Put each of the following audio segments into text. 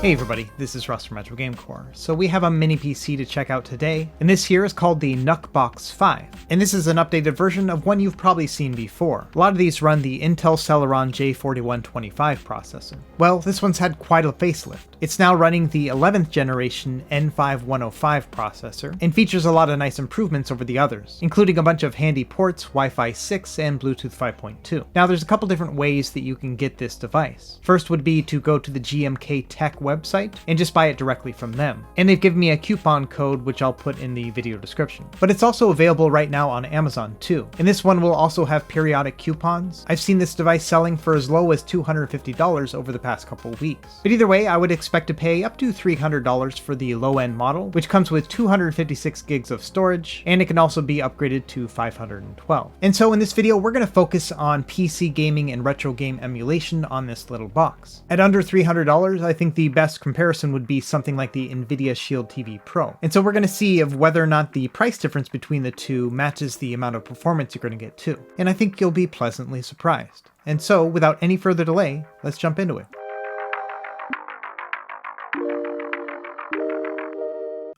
Hey everybody, this is Russ from Retro Game Core. So we have a mini PC to check out today, and this here is called the NucBox 5. And this is an updated version of one you've probably seen before. A lot of these run the Intel Celeron J4125 processor. Well, this one's had quite a facelift. It's now running the 11th generation N5105 processor, and features a lot of nice improvements over the others, including a bunch of handy ports, Wi-Fi 6, and Bluetooth 5.2. Now there's a couple different ways that you can get this device. First would be to go to the GMKtec website and just buy it directly from them. And they've given me a coupon code which I'll put in the video description. But it's also available right now on Amazon too. And this one will also have periodic coupons. I've seen this device selling for as low as $250 over the past couple weeks. But either way, I would expect to pay up to $300 for the low-end model, which comes with 256 gigs of storage, and it can also be upgraded to 512. And so in this video, we're going to focus on PC gaming and retro game emulation on this little box. At under $300, I think the best comparison would be something like the Nvidia Shield TV Pro. And so we're going to see of whether or not the price difference between the two matches the amount of performance you're going to get too. And I think you'll be pleasantly surprised. And so without any further delay, let's jump into it.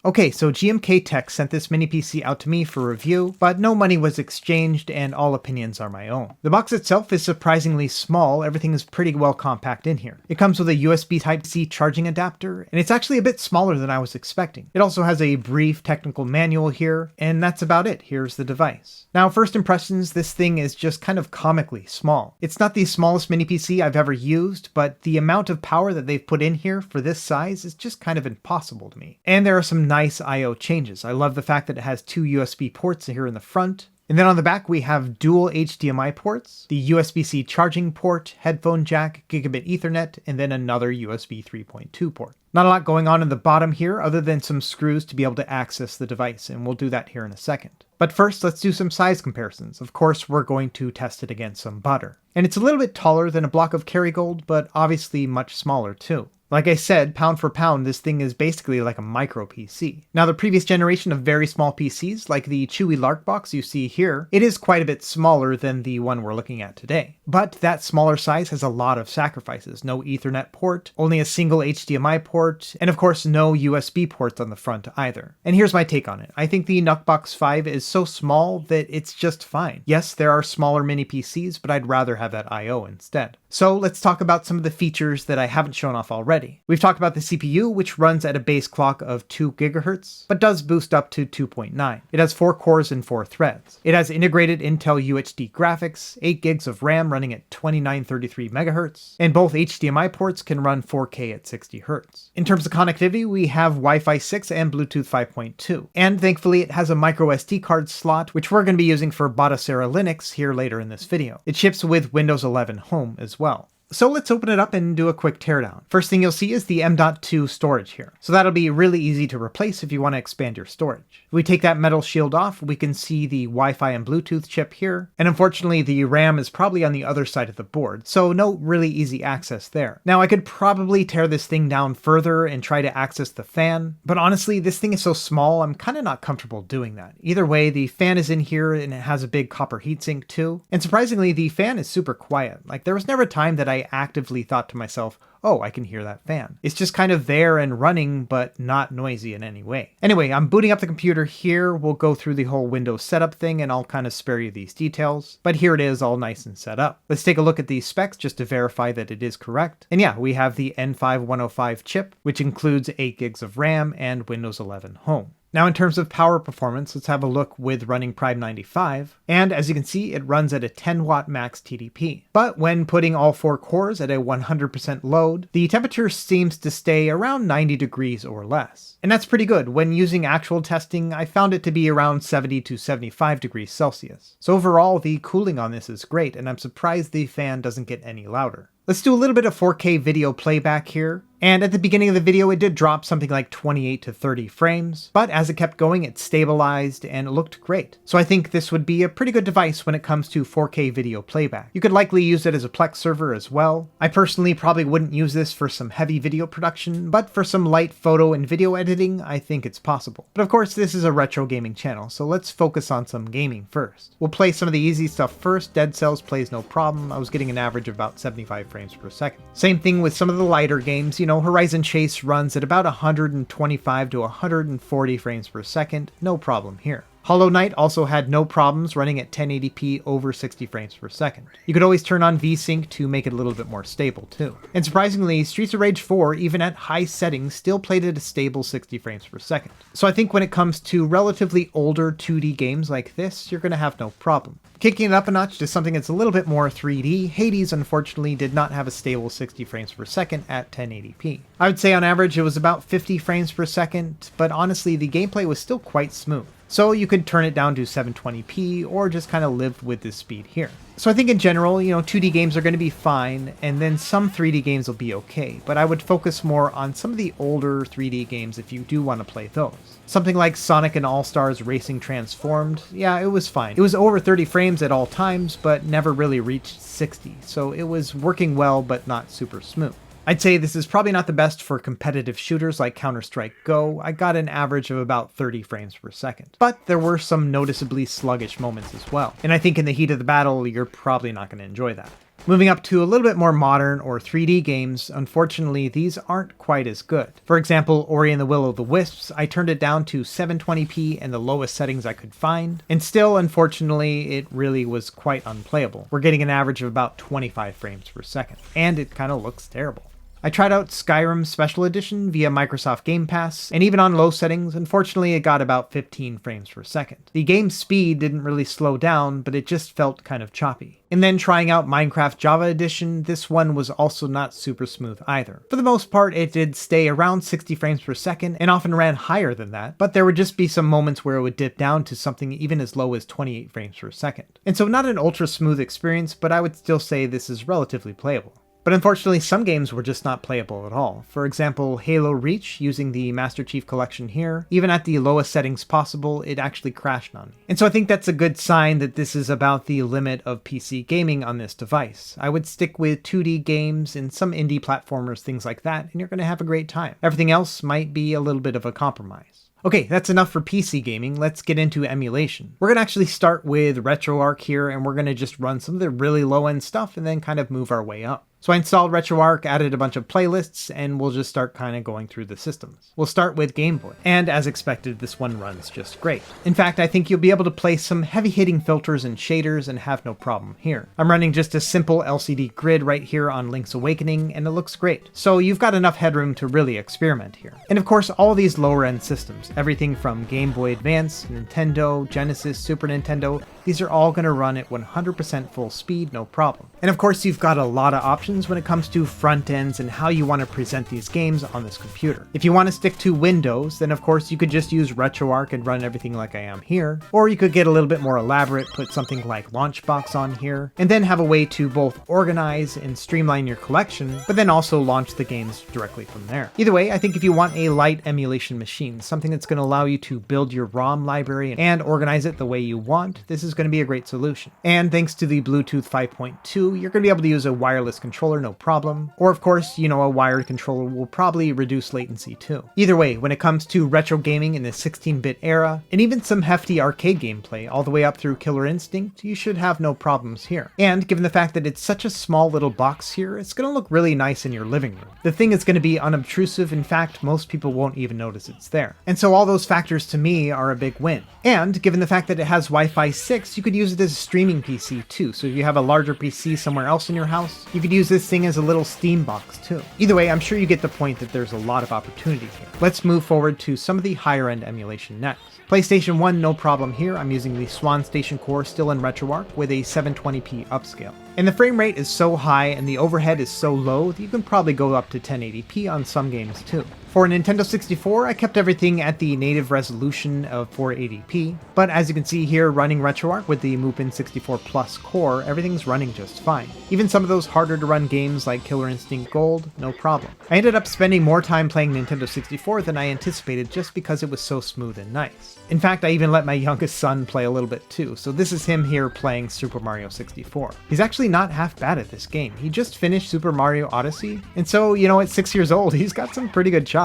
Okay, so GMKtec sent this mini PC out to me for review, but no money was exchanged and all opinions are my own. The box itself is surprisingly small, everything is pretty well compact in here. It comes with a USB Type-C charging adapter, and it's actually a bit smaller than I was expecting. It also has a brief technical manual here, and that's about it. Here's the device. Now, first impressions, this thing is just kind of comically small. It's not the smallest mini PC I've ever used, but the amount of power that they've put in here for this size is just kind of impossible to me. And there are some nice I/O changes. I love the fact that it has two USB ports here in the front. And then on the back, we have dual HDMI ports, the USB-C charging port, headphone jack, gigabit Ethernet, and then another USB 3.2 port. Not a lot going on in the bottom here other than some screws to be able to access the device, and we'll do that here in a second. But first, let's do some size comparisons. Of course, we're going to test it against some butter. And it's a little bit taller than a block of Kerrygold, but obviously much smaller too. Like I said, pound for pound, this thing is basically like a micro PC. Now, the previous generation of very small PCs, like the Chewy Lark box you see here, it is quite a bit smaller than the one we're looking at today. But that smaller size has a lot of sacrifices. No Ethernet port, only a single HDMI port, and of course no USB ports on the front either. And here's my take on it. I think the NucBox 5 is so small that it's just fine. Yes, there are smaller mini PCs, but I'd rather have that I/O instead. So let's talk about some of the features that I haven't shown off already. We've talked about the CPU, which runs at a base clock of 2 GHz, but does boost up to 2.9. It has 4 cores and 4 threads. It has integrated Intel UHD graphics, 8 gigs of RAM running at 2933 MHz, and both HDMI ports can run 4K at 60 Hz. In terms of connectivity, we have Wi-Fi 6 and Bluetooth 5.2. And thankfully, it has a micro SD card slot, which we're going to be using for Batocera Linux here later in this video. It ships with Windows 11 Home as well. So let's open it up and do a quick teardown. First thing you'll see is the M.2 storage here. So that'll be really easy to replace if you want to expand your storage. If we take that metal shield off, we can see the Wi-Fi and Bluetooth chip here. And unfortunately, the RAM is probably on the other side of the board, so no really easy access there. Now, I could probably tear this thing down further and try to access the fan, but honestly, this thing is so small, I'm kind of not comfortable doing that. Either way, the fan is in here and it has a big copper heatsink too. And surprisingly, the fan is super quiet. Like, there was never a time that I actively thought to myself, oh, I can hear that fan. It's just kind of there and running, but not noisy in any way. Anyway, I'm booting up the computer here. We'll go through the whole Windows setup thing and I'll kind of spare you these details. But here it is all nice and set up. Let's take a look at the specs just to verify that it is correct. And yeah, we have the N5105 chip, which includes 8 gigs of RAM and Windows 11 Home. Now in terms of power performance, let's have a look with running Prime 95, and as you can see, it runs at a 10 watt max TDP. But when putting all 4 cores at a 100% load, the temperature seems to stay around 90 degrees or less. And that's pretty good. When using actual testing, I found it to be around 70 to 75 degrees Celsius. So overall, the cooling on this is great, and I'm surprised the fan doesn't get any louder. Let's do a little bit of 4K video playback here. And at the beginning of the video, it did drop something like 28 to 30 frames, but as it kept going, it stabilized and it looked great. So I think this would be a pretty good device when it comes to 4K video playback. You could likely use it as a Plex server as well. I personally probably wouldn't use this for some heavy video production, but for some light photo and video editing, I think it's possible. But of course, this is a retro gaming channel, so let's focus on some gaming first. We'll play some of the easy stuff first. Dead Cells plays no problem. I was getting an average of about 75 frames per second. Same thing with some of the lighter games. Horizon Chase runs at about 125 to 140 frames per second, no problem here. Hollow Knight also had no problems running at 1080p over 60 frames per second. You could always turn on VSync to make it a little bit more stable too. And surprisingly, Streets of Rage 4, even at high settings, still played at a stable 60 frames per second. So I think when it comes to relatively older 2D games like this, you're going to have no problem. Kicking it up a notch to something that's a little bit more 3D, Hades unfortunately did not have a stable 60 frames per second at 1080p. I would say on average it was about 50 frames per second, but honestly the gameplay was still quite smooth. So you could turn it down to 720p or just kind of live with this speed here. So I think in general, 2D games are going to be fine, and then some 3D games will be okay, but I would focus more on some of the older 3D games if you do want to play those. Something like Sonic and All-Stars Racing Transformed, yeah, it was fine. It was over 30 frames at all times, but never really reached 60, so it was working well but not super smooth. I'd say this is probably not the best for competitive shooters like Counter-Strike Go. I got an average of about 30 frames per second. But there were some noticeably sluggish moments as well. And I think in the heat of the battle, you're probably not going to enjoy that. Moving up to a little bit more modern or 3D games, unfortunately these aren't quite as good. For example, Ori and the Will of the Wisps, I turned it down to 720p and the lowest settings I could find, and still, unfortunately, it really was quite unplayable. We're getting an average of about 25 frames per second, and it kind of looks terrible. I tried out Skyrim Special Edition via Microsoft Game Pass, and even on low settings, unfortunately it got about 15 frames per second. The game's speed didn't really slow down, but it just felt kind of choppy. And then trying out Minecraft Java Edition, this one was also not super smooth either. For the most part, it did stay around 60 frames per second, and often ran higher than that, but there would just be some moments where it would dip down to something even as low as 28 frames per second. And so not an ultra smooth experience, but I would still say this is relatively playable. But unfortunately, some games were just not playable at all. For example, Halo Reach, using the Master Chief Collection here, even at the lowest settings possible, it actually crashed on me. And so I think that's a good sign that this is about the limit of PC gaming on this device. I would stick with 2D games and some indie platformers, things like that, and you're going to have a great time. Everything else might be a little bit of a compromise. Okay, that's enough for PC gaming. Let's get into emulation. We're going to actually start with RetroArch here, and we're going to just run some of the really low-end stuff and then kind of move our way up. So I installed RetroArch, added a bunch of playlists, and we'll just start kind of going through the systems. We'll start with Game Boy, and as expected, this one runs just great. In fact, I think you'll be able to play some heavy-hitting filters and shaders and have no problem here. I'm running just a simple LCD grid right here on Link's Awakening, and it looks great. So you've got enough headroom to really experiment here. And of course, all these lower-end systems, everything from Game Boy Advance, Nintendo, Genesis, Super Nintendo, these are all going to run at 100% full speed, no problem. And of course, you've got a lot of options when it comes to front ends and how you want to present these games on this computer. If you want to stick to Windows, then of course you could just use RetroArch and run everything like I am here, or you could get a little bit more elaborate, put something like Launchbox on here, and then have a way to both organize and streamline your collection, but then also launch the games directly from there. Either way, I think if you want a light emulation machine, something that's going to allow you to build your ROM library and organize it the way you want, this is going to be a great solution. And thanks to the Bluetooth 5.2, you're going to be able to use a wireless controller no problem. Or of course, a wired controller will probably reduce latency too. Either way, when it comes to retro gaming in the 16-bit era, and even some hefty arcade gameplay all the way up through Killer Instinct, you should have no problems here. And given the fact that it's such a small little box here, it's going to look really nice in your living room. The thing is going to be unobtrusive. In fact, most people won't even notice it's there. And so all those factors to me are a big win. And given the fact that it has Wi-Fi 6, you could use it as a streaming PC too. So if you have a larger PC somewhere else in your house, you could use this thing as a little Steam box too. Either way, I'm sure you get the point that there's a lot of opportunity here. Let's move forward to some of the higher end emulation next. PlayStation 1, no problem here. I'm using the Swan Station core still in RetroArch with a 720p upscale. And the frame rate is so high and the overhead is so low that you can probably go up to 1080p on some games too. For Nintendo 64, I kept everything at the native resolution of 480p, but as you can see here, running RetroArch with the Mupen 64 Plus core, everything's running just fine. Even some of those harder to run games like Killer Instinct Gold, no problem. I ended up spending more time playing Nintendo 64 than I anticipated just because it was so smooth and nice. In fact, I even let my youngest son play a little bit too, so this is him here playing Super Mario 64. He's actually not half bad at this game. He just finished Super Mario Odyssey, and so, at 6 years old, he's got some pretty good chops.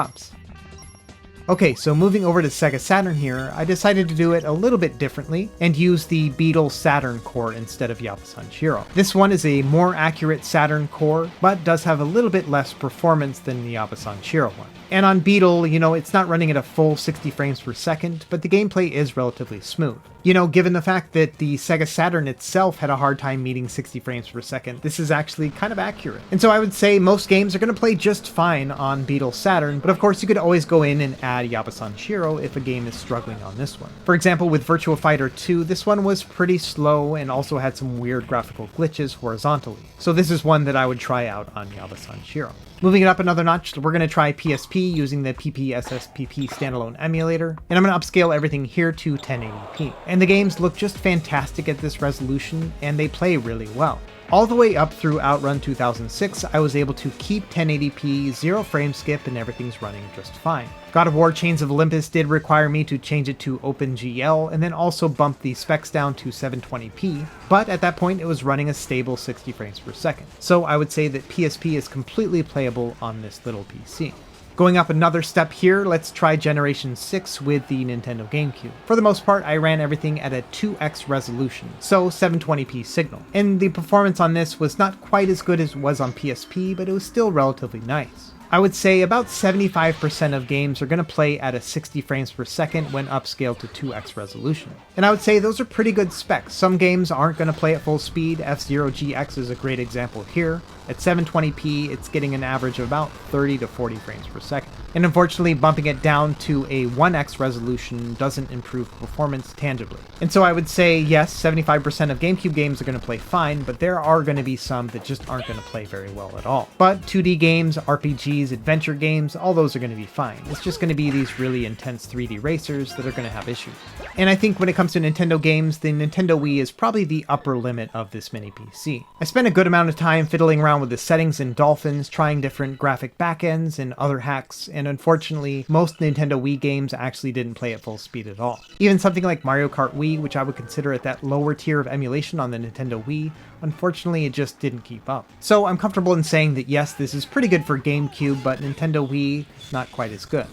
Okay, so moving over to Sega Saturn here, I decided to do it a little bit differently and use the Beetle Saturn core instead of Yabusan-Shiro. This one is a more accurate Saturn core, but does have a little bit less performance than the Yabusan-Shiro one. And on Beetle, it's not running at a full 60 frames per second, but the gameplay is relatively smooth. Given the fact that the Sega Saturn itself had a hard time meeting 60 frames per second, this is actually kind of accurate. And so I would say most games are going to play just fine on Beetle Saturn, but of course you could always go in and add Yabusan-Shiro if a game is struggling on this one. For example, with Virtua Fighter 2, this one was pretty slow and also had some weird graphical glitches horizontally. So this is one that I would try out on Yabusan-Shiro. Moving it up another notch, we're going to try PSP using the PPSSPP standalone emulator, and I'm going to upscale everything here to 1080p. And the games look just fantastic at this resolution, and they play really well. All the way up through Outrun 2006, I was able to keep 1080p, 0 frame skip, and everything's running just fine. God of War Chains of Olympus did require me to change it to OpenGL and then also bump the specs down to 720p, but at that point it was running a stable 60 frames per second. So I would say that PSP is completely playable on this little PC. Going up another step here, let's try Generation 6 with the Nintendo GameCube. For the most part, I ran everything at a 2x resolution, so 720p signal. And the performance on this was not quite as good as it was on PSP, but it was still relatively nice. I would say about 75% of games are going to play at a 60 frames per second when upscaled to 2x resolution. And I would say those are pretty good specs. Some games aren't going to play at full speed. F-Zero GX is a great example here. At 720p, it's getting an average of about 30 to 40 frames per second. And unfortunately, bumping it down to a 1x resolution doesn't improve performance tangibly. And so I would say, yes, 75% of GameCube games are going to play fine, but there are going to be some that just aren't going to play very well at all. But 2D games, RPGs, adventure games, all those are going to be fine. It's just going to be these really intense 3D racers that are going to have issues. And I think when it comes to Nintendo games, the Nintendo Wii is probably the upper limit of this mini PC. I spent a good amount of time fiddling around with the settings in Dolphins, trying different graphic backends and other hacks, and unfortunately, most Nintendo Wii games actually didn't play at full speed at all. Even something like Mario Kart Wii, which I would consider at that lower tier of emulation on the Nintendo Wii, unfortunately it just didn't keep up. So I'm comfortable in saying that yes, this is pretty good for GameCube, but Nintendo Wii, not quite as good.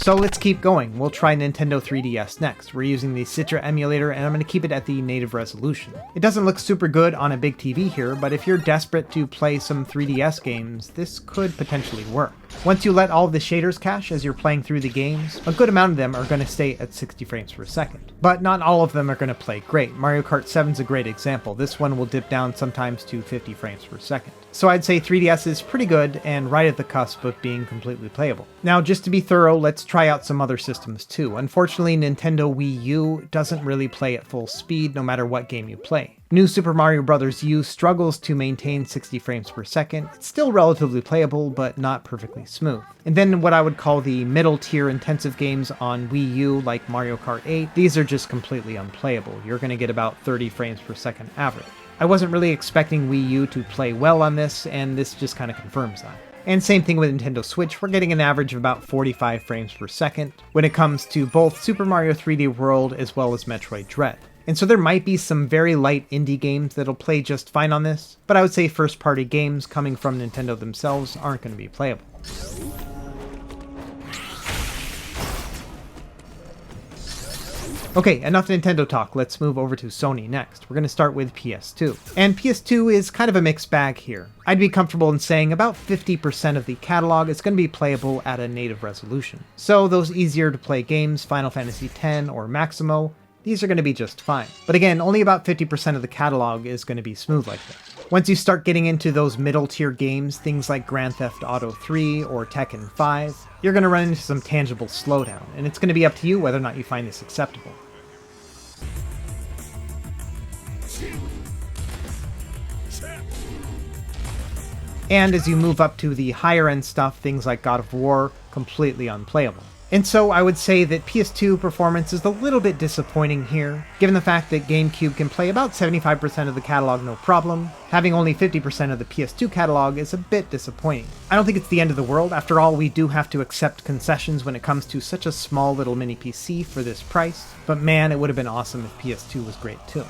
So let's keep going. We'll try Nintendo 3DS next. We're using the Citra emulator and I'm going to keep it at the native resolution. It doesn't look super good on a big TV here, but if you're desperate to play some 3DS games, this could potentially work. Once you let all of the shaders cache as you're playing through the games, a good amount of them are going to stay at 60 frames per second. But not all of them are going to play great. Mario Kart 7 is a great example. This one will dip down sometimes to 50 frames per second. So I'd say 3DS is pretty good and right at the cusp of being completely playable. Now, just to be thorough, let's try out some other systems too. Unfortunately, Nintendo Wii U doesn't really play at full speed no matter what game you play. New Super Mario Bros. U struggles to maintain 60 frames per second. It's still relatively playable, but not perfectly smooth. And then what I would call the middle tier intensive games on Wii U, like Mario Kart 8, these are just completely unplayable. You're going to get about 30 frames per second average. I wasn't really expecting Wii U to play well on this, and this just kind of confirms that. And same thing with Nintendo Switch, we're getting an average of about 45 frames per second when it comes to both Super Mario 3D World as well as Metroid Dread. And so there might be some very light indie games that'll play just fine on this, but I would say first-party games coming from Nintendo themselves aren't going to be playable. Okay, enough Nintendo talk, let's move over to Sony next. We're going to start with PS2. And PS2 is kind of a mixed bag here. I'd be comfortable in saying about 50% of the catalog is going to be playable at a native resolution. So those easier to play games, Final Fantasy X or Maximo, these are going to be just fine. But again, only about 50% of the catalog is going to be smooth like this. Once you start getting into those middle tier games, things like Grand Theft Auto 3 or Tekken 5, you're going to run into some tangible slowdown, and it's going to be up to you whether or not you find this acceptable. And as you move up to the higher end stuff, things like God of War, completely unplayable. And so I would say that PS2 performance is a little bit disappointing here, given the fact that GameCube can play about 75% of the catalog no problem. Having only 50% of the PS2 catalog is a bit disappointing. I don't think it's the end of the world. After all, we do have to accept concessions when it comes to such a small little mini PC for this price, but man, it would have been awesome if PS2 was great too.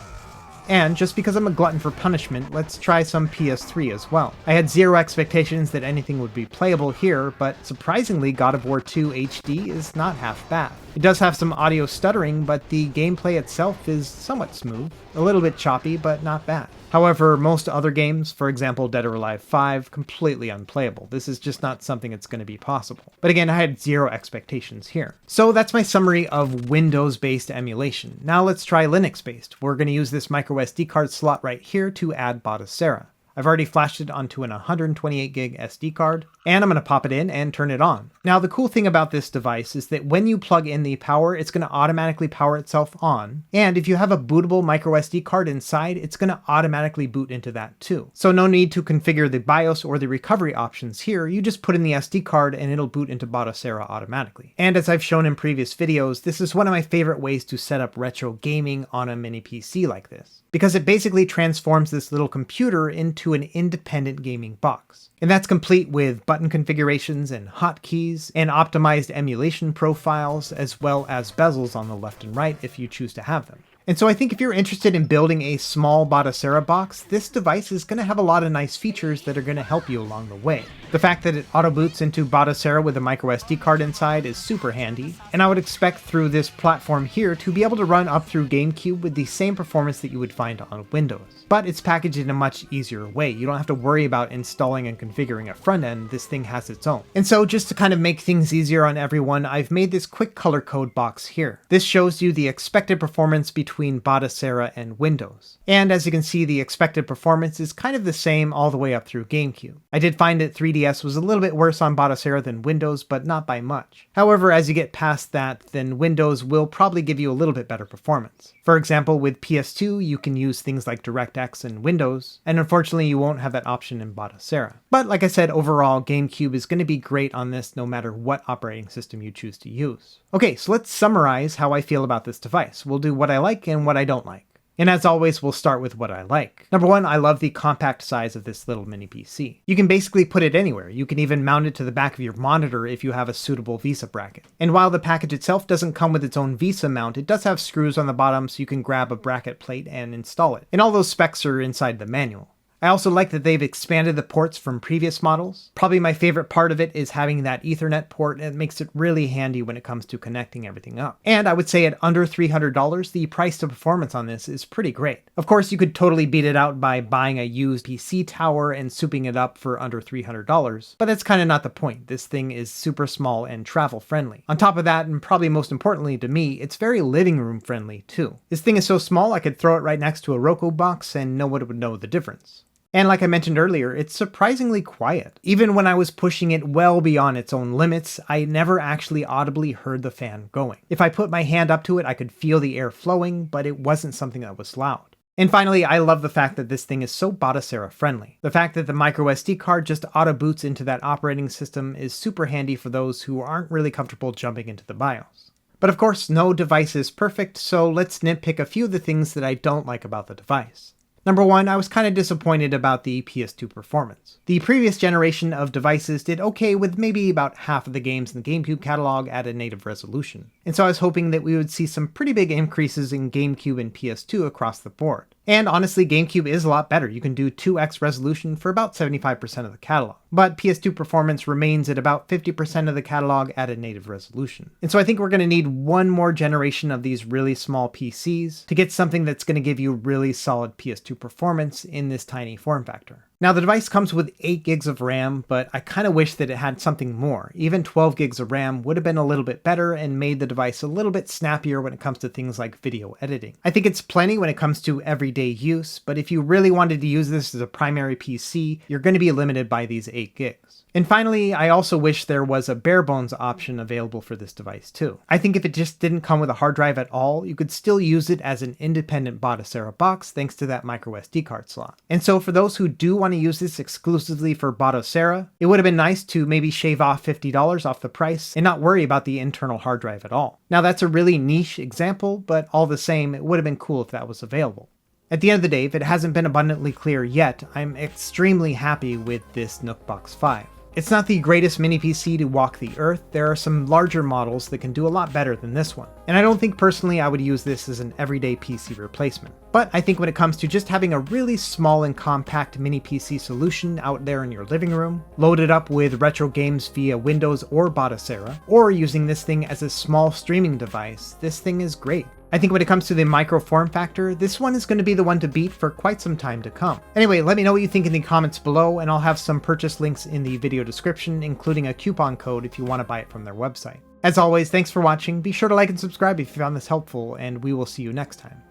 And just because I'm a glutton for punishment, let's try some PS3 as well. I had zero expectations that anything would be playable here, but surprisingly God of War 2 HD is not half bad. It does have some audio stuttering, but the gameplay itself is somewhat smooth, a little bit choppy, but not bad. However, most other games, for example Dead or Alive 5, completely unplayable. This is just not something that's going to be possible. But again, I had zero expectations here. So that's my summary of Windows-based emulation. Now let's try Linux-based. We're going to use this micro SD card slot right here to add Batocera. I've already flashed it onto an 128 gig SD card, and I'm going to pop it in and turn it on. Now the cool thing about this device is that when you plug in the power, it's going to automatically power itself on, and if you have a bootable micro SD card inside, it's going to automatically boot into that too. So no need to configure the BIOS or the recovery options here, you just put in the SD card and it'll boot into Batocera automatically. And as I've shown in previous videos, this is one of my favorite ways to set up retro gaming on a mini PC like this, because it basically transforms this little computer into an independent gaming box. And that's complete with button configurations and hotkeys and optimized emulation profiles, as well as bezels on the left and right if you choose to have them. And so I think if you're interested in building a small Batocera box, this device is going to have a lot of nice features that are going to help you along the way. The fact that it auto boots into Batocera with a micro SD card inside is super handy, and I would expect through this platform here to be able to run up through GameCube with the same performance that you would find on Windows. But it's packaged in a much easier way. You don't have to worry about installing and configuring a front end, this thing has its own. And so just to kind of make things easier on everyone, I've made this quick color code box here. This shows you the expected performance between Batocera and Windows. And as you can see, the expected performance is kind of the same all the way up through GameCube. I did find that 3DS was a little bit worse on Batocera than Windows, but not by much. However, as you get past that, then Windows will probably give you a little bit better performance. For example, with PS2, you can use things like DirectX in Windows, and unfortunately you won't have that option in Batocera. But like I said, overall, GameCube is going to be great on this no matter what operating system you choose to use. Okay, so let's summarize how I feel about this device. We'll do what I like and what I don't like. And as always, we'll start with what I like. Number one, I love the compact size of this little mini PC. You can basically put it anywhere. You can even mount it to the back of your monitor if you have a suitable VESA bracket. And while the package itself doesn't come with its own VESA mount, it does have screws on the bottom so you can grab a bracket plate and install it. And all those specs are inside the manual. I also like that they've expanded the ports from previous models. Probably my favorite part of it is having that Ethernet port, and it makes it really handy when it comes to connecting everything up. And I would say at under $300, the price to performance on this is pretty great. Of course, you could totally beat it out by buying a used PC tower and souping it up for under $300, but that's kind of not the point. This thing is super small and travel friendly. On top of that, and probably most importantly to me, it's very living room friendly too. This thing is so small I could throw it right next to a Roku box and no one would know the difference. And like I mentioned earlier, it's surprisingly quiet. Even when I was pushing it well beyond its own limits, I never actually audibly heard the fan going. If I put my hand up to it, I could feel the air flowing, but it wasn't something that was loud. And finally, I love the fact that this thing is so Batocera friendly. The fact that the micro SD card just auto boots into that operating system is super handy for those who aren't really comfortable jumping into the BIOS. But of course, no device is perfect, so let's nitpick a few of the things that I don't like about the device. Number one, I was kind of disappointed about the PS2 performance. The previous generation of devices did okay with maybe about half of the games in the GameCube catalog at a native resolution. And so I was hoping that we would see some pretty big increases in GameCube and PS2 across the board. And honestly, GameCube is a lot better. You can do 2x resolution for about 75% of the catalog. But PS2 performance remains at about 50% of the catalog at a native resolution. And so I think we're going to need one more generation of these really small PCs to get something that's going to give you really solid PS2 performance in this tiny form factor. Now the device comes with 8 gigs of RAM, but I kind of wish that it had something more. Even 12 gigs of RAM would have been a little bit better and made the device a little bit snappier when it comes to things like video editing. I think it's plenty when it comes to everyday use, but if you really wanted to use this as a primary PC, you're going to be limited by these 8 gigs. And finally, I also wish there was a bare bones option available for this device too. I think if it just didn't come with a hard drive at all, you could still use it as an independent Batocera box thanks to that micro SD card slot. And so for those who do want to use this exclusively for Batocera, it would have been nice to maybe shave off $50 off the price and not worry about the internal hard drive at all. Now that's a really niche example, but all the same, it would have been cool if that was available. At the end of the day, if it hasn't been abundantly clear yet, I'm extremely happy with this NucBox 5. It's not the greatest mini PC to walk the earth. There are some larger models that can do a lot better than this one. And I don't think personally I would use this as an everyday PC replacement. But I think when it comes to just having a really small and compact mini PC solution out there in your living room, loaded up with retro games via Windows or Batocera, or using this thing as a small streaming device, this thing is great. I think when it comes to the micro form factor, this one is going to be the one to beat for quite some time to come. Anyway, let me know what you think in the comments below, and I'll have some purchase links in the video description, including a coupon code if you want to buy it from their website. As always, thanks for watching, be sure to like and subscribe if you found this helpful, and we will see you next time.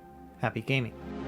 Happy gaming.